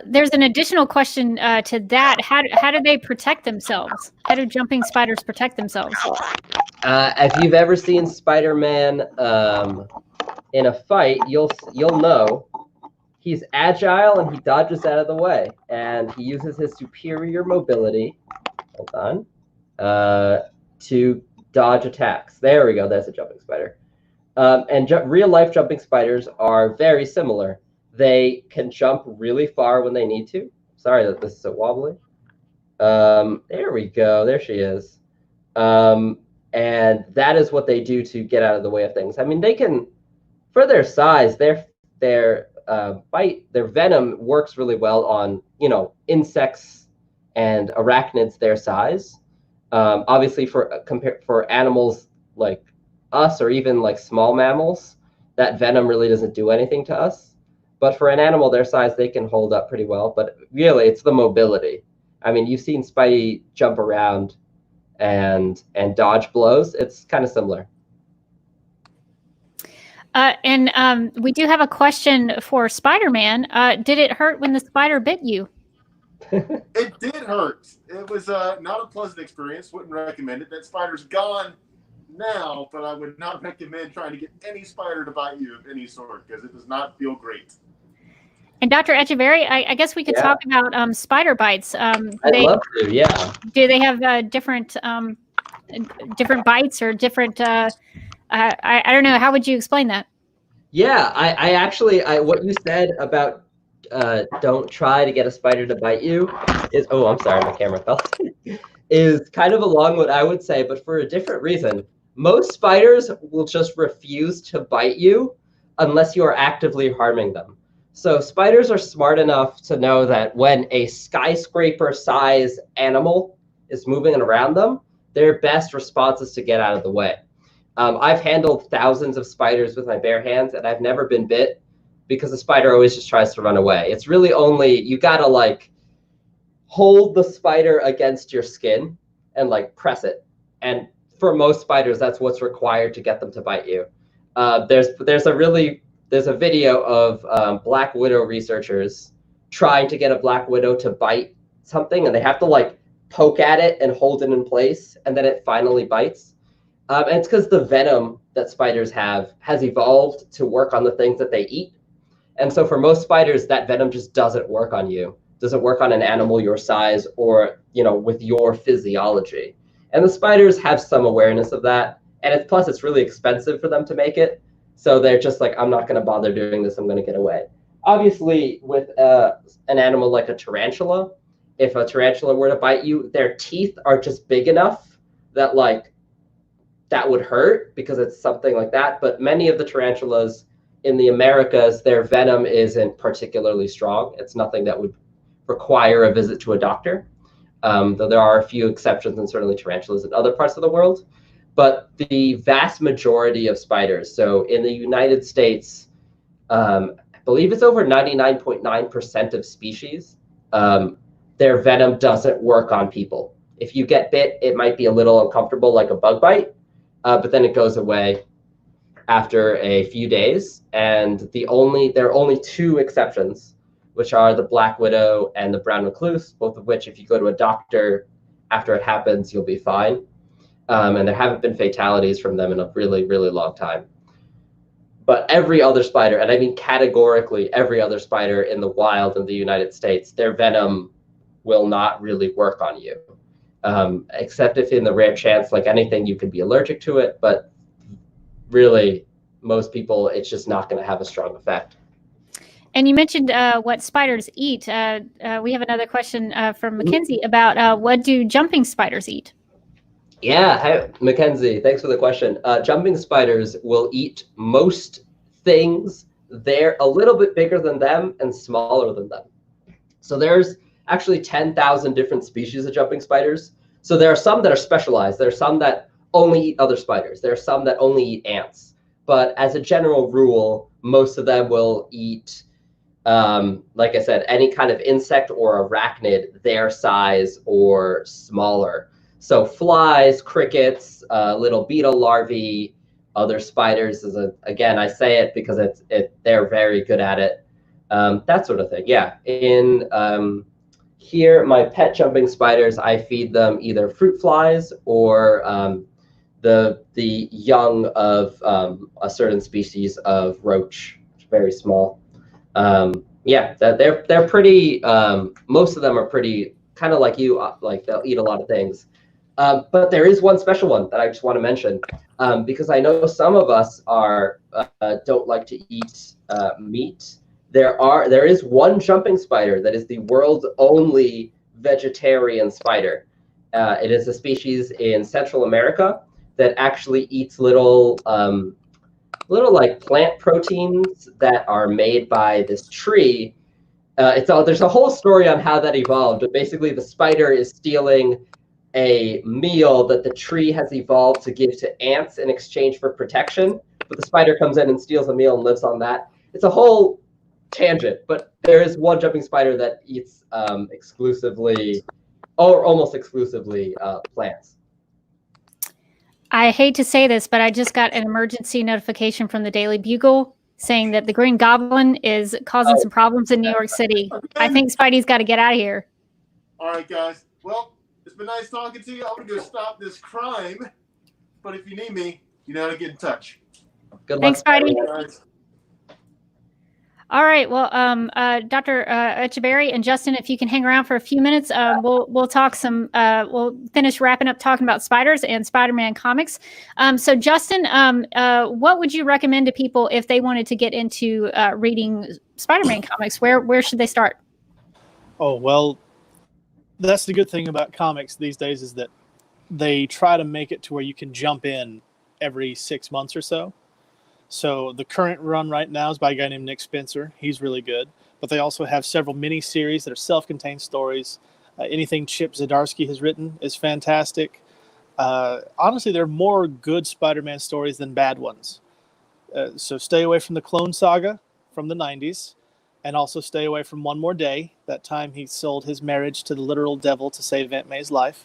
Speaker 1: There's an additional question to that. How do they protect themselves? How do jumping spiders protect themselves?
Speaker 3: If you've ever seen Spider-Man in a fight, you'll know he's agile and he dodges out of the way, and he uses his superior mobility. Hold on, to dodge attacks. There we go. That's a jumping spider. And real life jumping spiders are very similar. They can jump really far when they need to. Sorry that this is so wobbly. There we go. There she is. And that is what they do to get out of the way of things. I mean, they can, for their size, their bite, their venom works really well on, insects and arachnids their size. Obviously, for animals like us or even like small mammals, that venom really doesn't do anything to us. But for an animal their size, they can hold up pretty well. But really, it's the mobility. I mean, you've seen Spidey jump around and dodge blows. It's kind of similar.
Speaker 1: And we do have a question for Spider-Man. Did it hurt when the spider bit you?
Speaker 2: It did hurt. It was not a pleasant experience. Wouldn't recommend it. That spider's gone now, but I would not recommend trying to get any spider to bite you of any sort because it does not feel great.
Speaker 1: And Dr. Echeverri, I guess we could talk about spider bites.
Speaker 3: I'd love to, yeah.
Speaker 1: Do they have different bites or different? I don't know. How would you explain that?
Speaker 3: Yeah, I actually, what you said about don't try to get a spider to bite you is, oh, I'm sorry, my camera fell, is kind of along what I would say, but for a different reason. Most spiders will just refuse to bite you unless you are actively harming them. So spiders are smart enough to know that when a skyscraper-size animal is moving around them, their best response is to get out of the way. I've handled thousands of spiders with my bare hands, and I've never been bit because the spider always just tries to run away. It's really only, you gotta like hold the spider against your skin and like press it. And for most spiders, that's what's required to get them to bite you. There's a video of black widow researchers trying to get a black widow to bite something, and they have to like poke at it and hold it in place, and then it finally bites. And it's because the venom that spiders have has evolved to work on the things that they eat. And so for most spiders, that venom just doesn't work on you, doesn't work on an animal your size or, with your physiology. And the spiders have some awareness of that. And plus, it's really expensive for them to make it. So they're just like, I'm not going to bother doing this. I'm going to get away. Obviously, with an animal like a tarantula, if a tarantula were to bite you, their teeth are just big enough that that would hurt because it's something like that. But many of the tarantulas in the Americas, their venom isn't particularly strong. It's nothing that would require a visit to a doctor, though there are a few exceptions, and certainly tarantulas in other parts of the world. But the vast majority of spiders, so in the United States, I believe it's over 99.9% of species, their venom doesn't work on people. If you get bit, it might be a little uncomfortable, like a bug bite, but then it goes away after a few days. And there are only two exceptions, which are the black widow and the brown recluse, both of which, if you go to a doctor after it happens, you'll be fine. And there haven't been fatalities from them in a really, really long time. But every other spider, and I mean categorically every other spider in the wild in the United States, their venom will not really work on you. Except if in the rare chance, like anything, you could be allergic to it. But really, most people, it's just not going to have a strong effect.
Speaker 1: And you mentioned what spiders eat. We have another question from Mackenzie about what do jumping spiders eat?
Speaker 3: Yeah, hi, Mackenzie, thanks for the question. Jumping spiders will eat most things. They're a little bit bigger than them and smaller than them. So there's actually 10,000 different species of jumping spiders. So there are some that are specialized. There are some that only eat other spiders. There are some that only eat ants. But as a general rule, most of them will eat, like I said, any kind of insect or arachnid their size or smaller. So flies, crickets, little beetle larvae, other spiders. Again, I say it because they're very good at it. That sort of thing. Yeah. Here, my pet jumping spiders, I feed them either fruit flies or the young of a certain species of roach, very small. Yeah, they're pretty. Most of them are pretty kind of like you. Like they'll eat a lot of things. But there is one special one that I just want to mention because I know some of us don't like to eat meat. There is one jumping spider that is the world's only vegetarian spider. It is a species in Central America that actually eats little like plant proteins that are made by this tree. There's a whole story on how that evolved, but basically the spider is stealing a meal that the tree has evolved to give to ants in exchange for protection. But the spider comes in and steals a meal and lives on that. It's a whole tangent, but there is one jumping spider that eats exclusively or almost exclusively plants.
Speaker 1: I hate to say this, but I just got an emergency notification from the Daily Bugle saying that the Green Goblin is causing some problems in New York City. I think Spidey's got to get out of here.
Speaker 2: All right, guys. Well, it's been nice talking to you. I'm going to go stop this crime. But if you need me, you know how to get in touch.
Speaker 3: Good luck.
Speaker 1: Thanks, Spidey.
Speaker 2: Guys.
Speaker 1: All right. Well, Dr. Echeverri and Justin, if you can hang around for a few minutes, we'll talk some. We'll finish wrapping up talking about spiders and Spider-Man comics. So, Justin, what would you recommend to people if they wanted to get into reading Spider-Man comics? Where should they start?
Speaker 4: Oh, well, that's the good thing about comics these days is that they try to make it to where you can jump in every 6 months or so. So the current run right now is by a guy named Nick Spencer. He's really good. But they also have several mini-series that are self-contained stories. Anything Chip Zdarsky has written is fantastic. Honestly, there are more good Spider-Man stories than bad ones. So stay away from the Clone Saga from the 90s. And also stay away from One More Day. That time he sold his marriage to the literal devil to save Aunt May's life.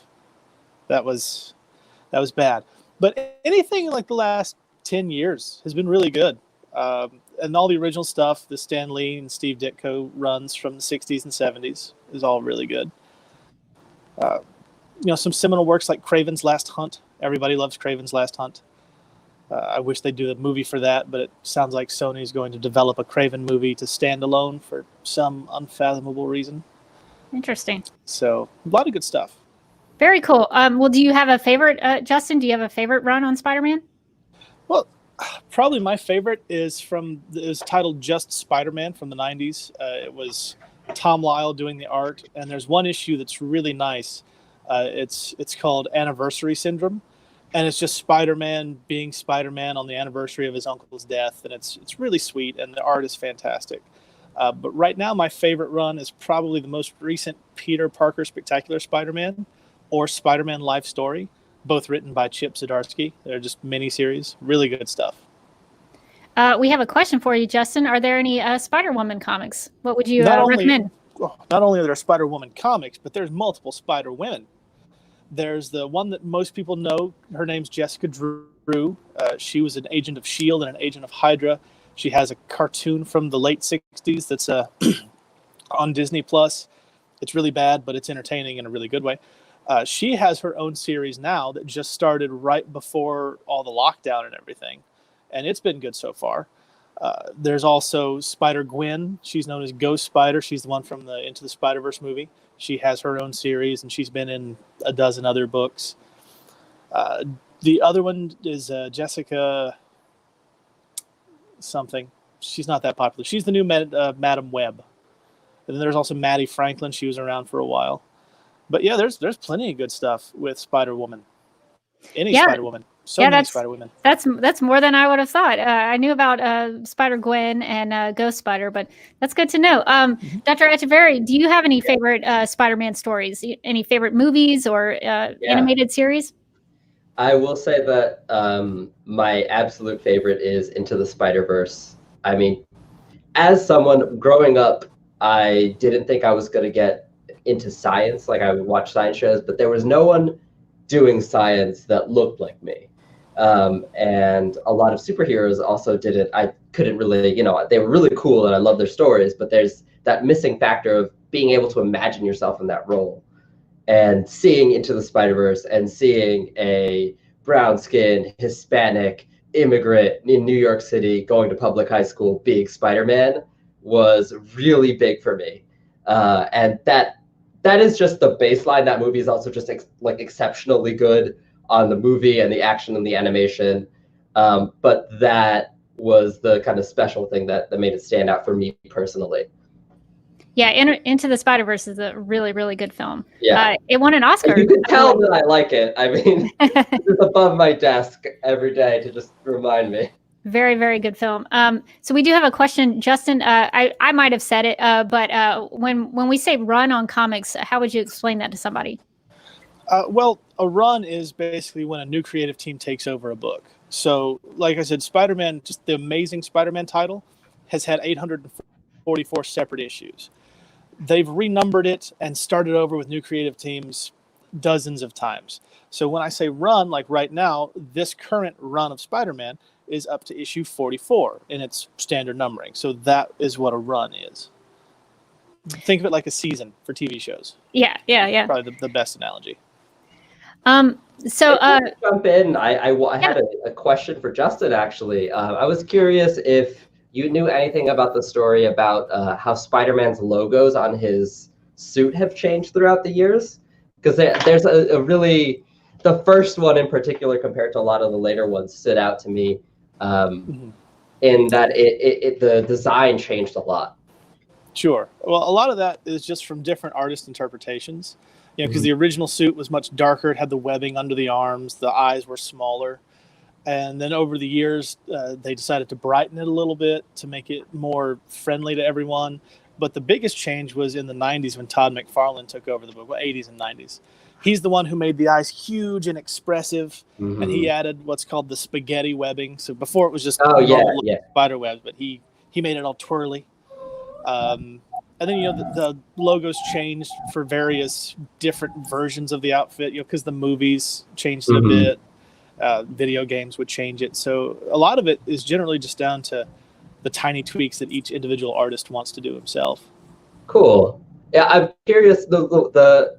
Speaker 4: That was bad. But anything like the last 10 years has been really good. And all the original stuff, the Stan Lee and Steve Ditko runs from the 60s and 70s is all really good. Some seminal works like Kraven's Last Hunt. Everybody loves Kraven's Last Hunt. I wish they'd do a movie for that, but it sounds like Sony's going to develop a Kraven movie to stand alone for some unfathomable reason.
Speaker 1: Interesting.
Speaker 4: So a lot of good stuff.
Speaker 1: Very cool. Well, do you have a favorite, Justin? Do you have a favorite run on Spider-Man?
Speaker 4: Well, probably my favorite is titled Just Spider-Man from the 90s. It was Tom Lyle doing the art, and there's one issue that's really nice. It's called Anniversary Syndrome, and it's just Spider-Man being Spider-Man on the anniversary of his uncle's death, and it's really sweet, and the art is fantastic. But right now, my favorite run is probably the most recent Peter Parker Spectacular Spider-Man or Spider-Man Life Story, both written by Chip Zdarsky. They're just mini-series. Really good stuff.
Speaker 1: We have a question for you, Justin. Are there any Spider-Woman comics? What would you recommend?
Speaker 4: Not only are there Spider-Woman comics, but there's multiple Spider-Women. There's the one that most people know. Her name's Jessica Drew. She was an agent of S.H.I.E.L.D. and an agent of Hydra. She has a cartoon from the late 60s that's on Disney+. It's really bad, but it's entertaining in a really good way. She has her own series now that just started right before all the lockdown and everything, and it's been good so far. There's also Spider-Gwen. She's known as Ghost Spider. She's the one from the Into the Spider-Verse movie. She has her own series, and she's been in a dozen other books. The other one is Jessica something. She's not that popular. She's the new Madam Web. And then there's also Maddie Franklin. She was around for a while. But yeah, there's plenty of good stuff with Spider-Woman. Spider-Woman. Many Spider-Women.
Speaker 1: That's more than I would have thought. I knew about Spider-Gwen and Ghost Spider, but that's good to know. Dr. Echeverri, do you have any favorite Spider-Man stories? Any favorite movies or animated series?
Speaker 3: I will say that my absolute favorite is Into the Spider-Verse. I mean, as someone growing up, I didn't think I was going to get into science. Like, I would watch science shows, but there was no one doing science that looked like me. And a lot of superheroes also didn't. I couldn't really, they were really cool and I love their stories, but there's that missing factor of being able to imagine yourself in that role. And seeing Into the Spider-Verse and seeing a brown-skinned Hispanic immigrant in New York City going to public high school being Spider-Man was really big for me. And that is just the baseline. That movie is also just exceptionally good on the movie and the action and the animation. But that was the kind of special thing that made it stand out for me personally.
Speaker 1: Yeah, Into the Spider-Verse is a really, really good film.
Speaker 3: Yeah.
Speaker 1: It won an Oscar.
Speaker 3: And you can tell that I like it. I mean, it's above my desk every day to just remind me.
Speaker 1: Very, very good film. So we do have a question, Justin. I might have said it, but when we say run on comics, how would you explain that to somebody?
Speaker 4: Well, a run is basically when a new creative team takes over a book. So, like I said, Spider-Man, just the Amazing Spider-Man title, has had 844 separate issues. They've renumbered it and started over with new creative teams dozens of times. So when I say run, like right now, this current run of Spider-Man is up to issue 44 in its standard numbering. So that is what a run is. Think of it like a season for TV shows.
Speaker 1: Yeah.
Speaker 4: Probably the best analogy.
Speaker 1: So
Speaker 3: jump in. I had a question for Justin, actually. I was curious if you knew anything about the story about how Spider-Man's logos on his suit have changed throughout the years. Because there's a really, the first one in particular compared to a lot of the later ones stood out to me in that the design changed a lot.
Speaker 4: Sure. Well, a lot of that is just from different artist interpretations. Because the original suit was much darker. It had the webbing under the arms. The eyes were smaller. And then over the years, they decided to brighten it a little bit to make it more friendly to everyone. But the biggest change was in the 90s when Todd McFarlane took over the book, 80s and 90s. He's the one who made the eyes huge and expressive, and he added what's called the spaghetti webbing. So before it was just spider webs, but he made it all twirly. And then, the logos changed for various different versions of the outfit, because the movies changed it a bit. Video games would change it. So a lot of it is generally just down to the tiny tweaks that each individual artist wants to do himself.
Speaker 3: Cool. Yeah, I'm curious. The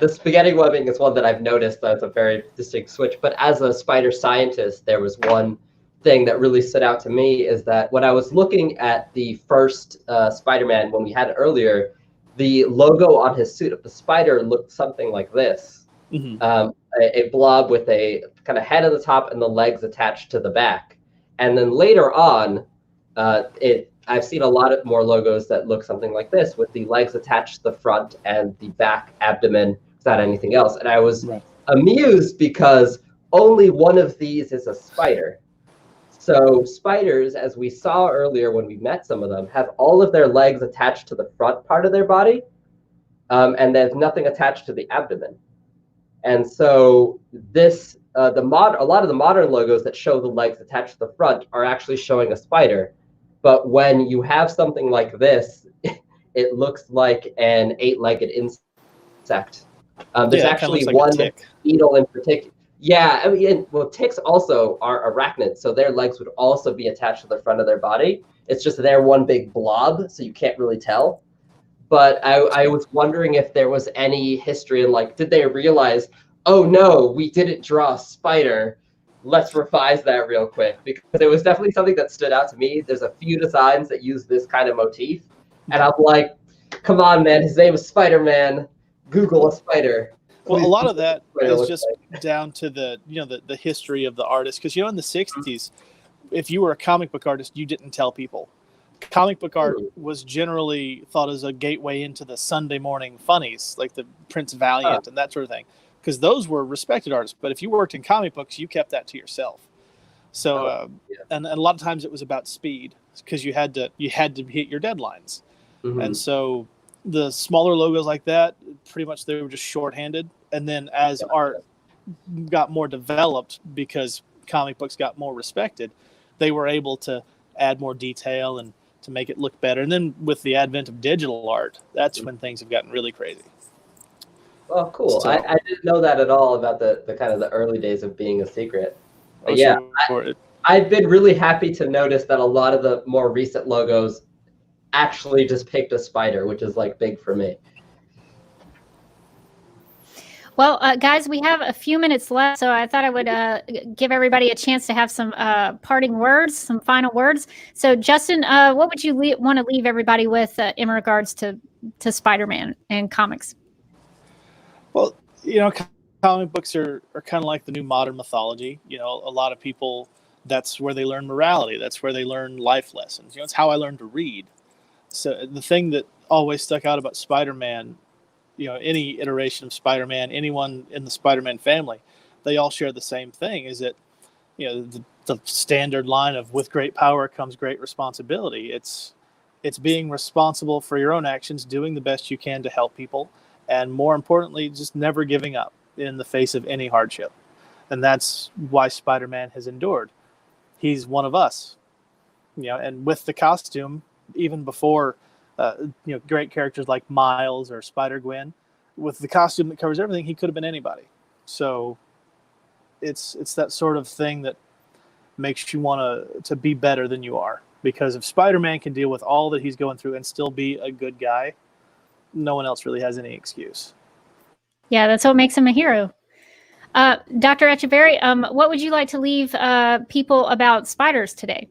Speaker 3: spaghetti webbing is one that I've noticed that's a very distinct switch. But as a spider scientist, there was one thing that really stood out to me is that when I was looking at the first Spider-Man, when we had it earlier, the logo on his suit of the spider looked something like this. A blob with a kind of head on the top and the legs attached to the back. And then later on, I've seen a lot of more logos that look something like this, with the legs attached to the front and the back abdomen without anything else. And I was amused because only one of these is a spider. So spiders, as we saw earlier when we met some of them, have all of their legs attached to the front part of their body, and there's nothing attached to the abdomen. And so this, a lot of the modern logos that show the legs attached to the front are actually showing a spider. But when you have something like this, it looks like an 8-legged insect. There's actually like one beetle in particular. Yeah, I mean, well, ticks also are arachnids, so their legs would also be attached to the front of their body. It's just they're one big blob, so you can't really tell. But I was wondering if there was any history in, like, did they realize, oh no, we didn't draw a spider, let's revise that real quick? Because it was definitely something that stood out to me. There's a few designs that use this kind of motif, and I'm like, come on, man, his name is Spider-Man, Google a spider.
Speaker 4: Well, a lot of that is just down to the history of the artist. Because, in the 60s, if you were a comic book artist, you didn't tell people. Comic book art was generally thought as a gateway into the Sunday morning funnies, like the Prince Valiant and that sort of thing, because those were respected artists. But if you worked in comic books, you kept that to yourself. So, and a lot of times it was about speed, because you had to hit your deadlines. And so the smaller logos like that, pretty much they were just shorthanded. And then as art got more developed, because comic books got more respected, they were able to add more detail and to make it look better. And then with the advent of digital art, that's when things have gotten really crazy.
Speaker 3: Oh, cool. So, I didn't know that at all about the kind of the early days of being a secret. But yeah, I've been really happy to notice that a lot of the more recent logos actually just picked a spider, which is like big for me.
Speaker 1: Well, guys, we have a few minutes left, so I thought I would give everybody a chance to have some parting words, some final words. So, Justin, what would you want to leave everybody with in regards to Spider-Man and comics?
Speaker 4: Well, comic books are kind of like the new modern mythology. A lot of people, that's where they learn morality. That's where they learn life lessons. It's how I learned to read. So the thing that always stuck out about Spider-Man, any iteration of Spider-Man, anyone in the Spider-Man family, they all share the same thing, is that, the standard line of with great power comes great responsibility. It's being responsible for your own actions, doing the best you can to help people, and more importantly, just never giving up in the face of any hardship. And that's why Spider-Man has endured. He's one of us, and with the costume, even before great characters like Miles or Spider-Gwen, with the costume that covers everything, he could have been anybody. So it's that sort of thing that makes you want to be better than you are. Because if Spider-Man can deal with all that he's going through and still be a good guy, no one else really has any excuse.
Speaker 1: Yeah, that's what makes him a hero. Dr. Echeverri, what would you like to leave people about spiders today?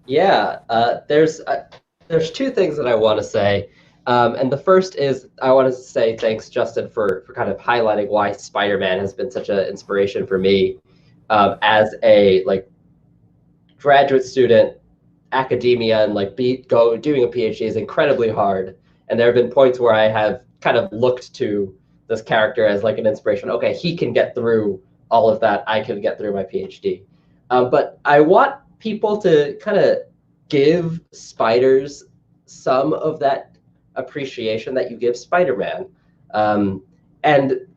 Speaker 3: Yeah, there's two things that I want to say. And the first is I want to say thanks, Justin, for kind of highlighting why Spider-Man has been such an inspiration for me as a graduate student. Academia and doing a PhD is incredibly hard. And there have been points where I have kind of looked to this character as like an inspiration. Okay, he can get through all of that. I can get through my PhD. But I want people to kind of give spiders some of that appreciation that you give Spider-Man. And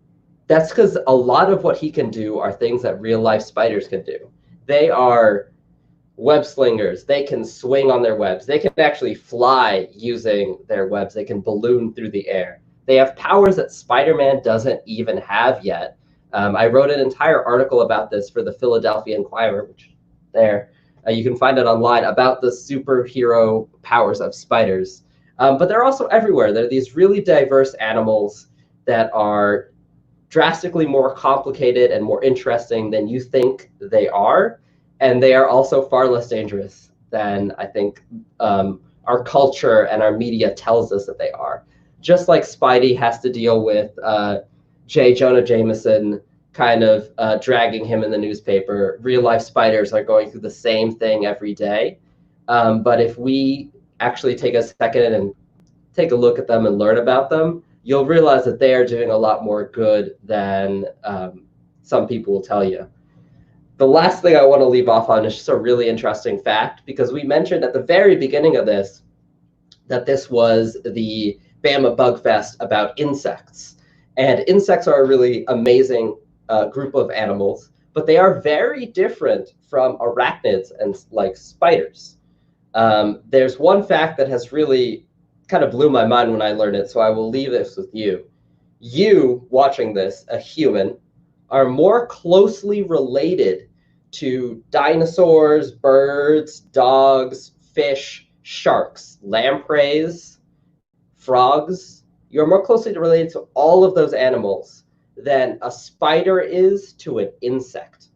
Speaker 3: that's because a lot of what he can do are things that real life spiders can do. They are web slingers. They can swing on their webs. They can actually fly using their webs. They can balloon through the air. They have powers that Spider-Man doesn't even have yet. I wrote an entire article about this for the Philadelphia Inquirer, which there you can find it online, about the superhero powers of spiders. But they're also everywhere. They're these really diverse animals that are drastically more complicated and more interesting than you think they are. And they are also far less dangerous than I think our culture and our media tells us that they are. Just like Spidey has to deal with J. Jonah Jameson kind of dragging him in the newspaper, real life spiders are going through the same thing every day. But if we actually take a second and take a look at them and learn about them, you'll realize that they are doing a lot more good than some people will tell you. The last thing I want to leave off on is just a really interesting fact, because we mentioned at the very beginning of this that this was the Bama Bug Fest about insects. And insects are a really amazing group of animals, but they are very different from arachnids and like spiders. There's one fact that has really kind of blew my mind when I learned it, so I will leave this with you. You, watching this, a human, are more closely related to dinosaurs, birds, dogs, fish, sharks, lampreys, frogs. You're more closely related to all of those animals than a spider is to an insect.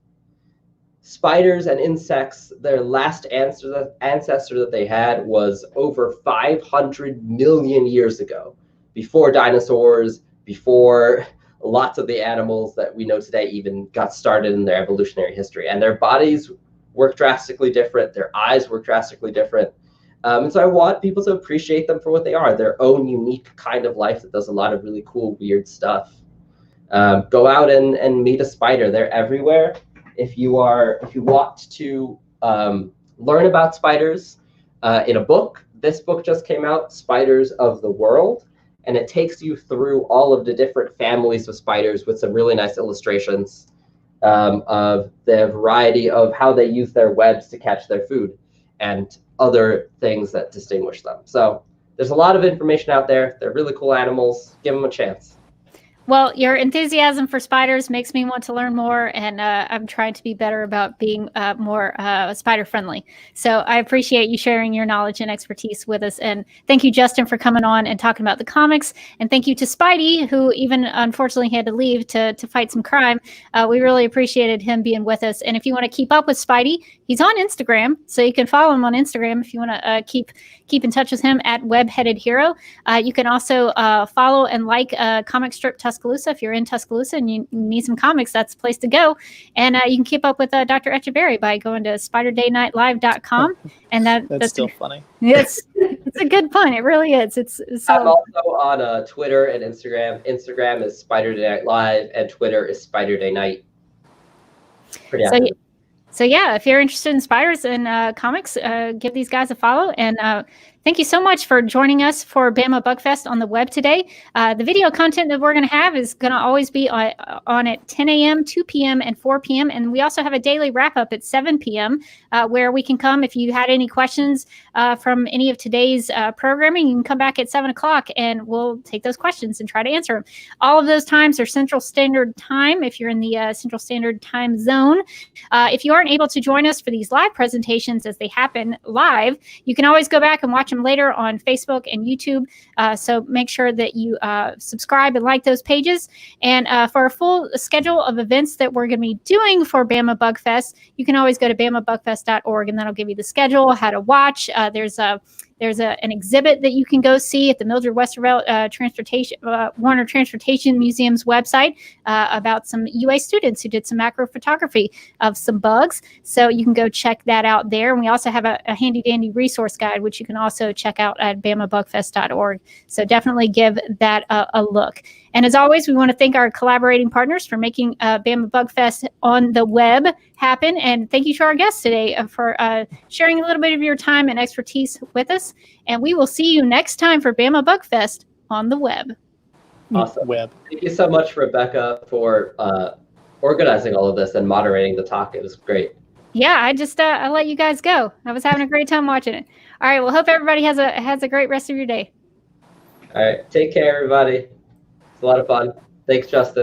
Speaker 3: Spiders and insects, their last ancestor that they had was over 500 million years ago, before dinosaurs, before lots of the animals that we know today even got started in their evolutionary history. And their bodies work drastically different. Their eyes work drastically different. And so I want people to appreciate them for what they are, their own unique kind of life that does a lot of really cool, weird stuff. Go out and meet a spider. They're everywhere. If you want to learn about spiders in a book, this book just came out, Spiders of the World. And it takes you through all of the different families of spiders with some really nice illustrations of the variety of how they use their webs to catch their food and other things that distinguish them. So there's a lot of information out there. They're really cool animals. Give them a chance.
Speaker 1: Well, your enthusiasm for spiders makes me want to learn more, and I'm trying to be better about being more spider friendly. So I appreciate you sharing your knowledge and expertise with us. And thank you, Justin, for coming on and talking about the comics. And thank you to Spidey, who even unfortunately had to leave to fight some crime. We really appreciated him being with us. And if you want to keep up with Spidey, he's on Instagram, so you can follow him on Instagram if you want to keep in touch with him at Web-Headed Hero. You can also follow and like Comic Strip Tuscaloosa. If you're in Tuscaloosa and you need some comics, that's the place to go. And you can keep up with Dr. Echeverri by going to SpiderDayNightLive.com. And that's
Speaker 4: still funny.
Speaker 1: It's a good pun. It really is. It's
Speaker 3: I'm also on Twitter and Instagram. Instagram is Spider Day Night Live, and Twitter is Spider Day Night. Pretty active.
Speaker 1: So yeah, if you're interested in spiders and comics, give these guys a follow. And thank you so much for joining us for Bama Bug Fest on the web today. The video content that we're going to have is going to always be on at 10 a.m., 2 p.m., and 4 p.m. And we also have a daily wrap-up at 7 p.m. Where we can come. If you had any questions from any of today's programming, you can come back at 7 o'clock and we'll take those questions and try to answer them. All of those times are Central Standard Time if you're in the Central Standard Time zone. If you aren't able to join us for these live presentations as they happen live, you can always go back and watch them them later on Facebook and YouTube. So make sure that you subscribe and like those pages. And for a full schedule of events that we're going to be doing for Bama Bug Fest, you can always go to bamabugfest.org, and that'll give you the schedule, how to watch. There's an exhibit that you can go see at the Mildred Westervelt Warner Transportation Museum's website about some UA students who did some macro photography of some bugs. So you can go check that out there. And we also have a handy dandy resource guide, which you can also check out at bamabugfest.org. So definitely give that a look. And as always, we want to thank our collaborating partners for making Bama Bug Fest on the web happen. And thank you to our guests today for sharing a little bit of your time and expertise with us. And we will see you next time for Bama Bug Fest on the web.
Speaker 3: Awesome.
Speaker 4: Web.
Speaker 3: Thank you so much, Rebecca, for organizing all of this and moderating the talk. It was great.
Speaker 1: Yeah, I let you guys go. I was having a great time watching it. All right, well, hope everybody has a great rest of your day.
Speaker 3: All right, take care, everybody. It's a lot of fun. Thanks, Justin.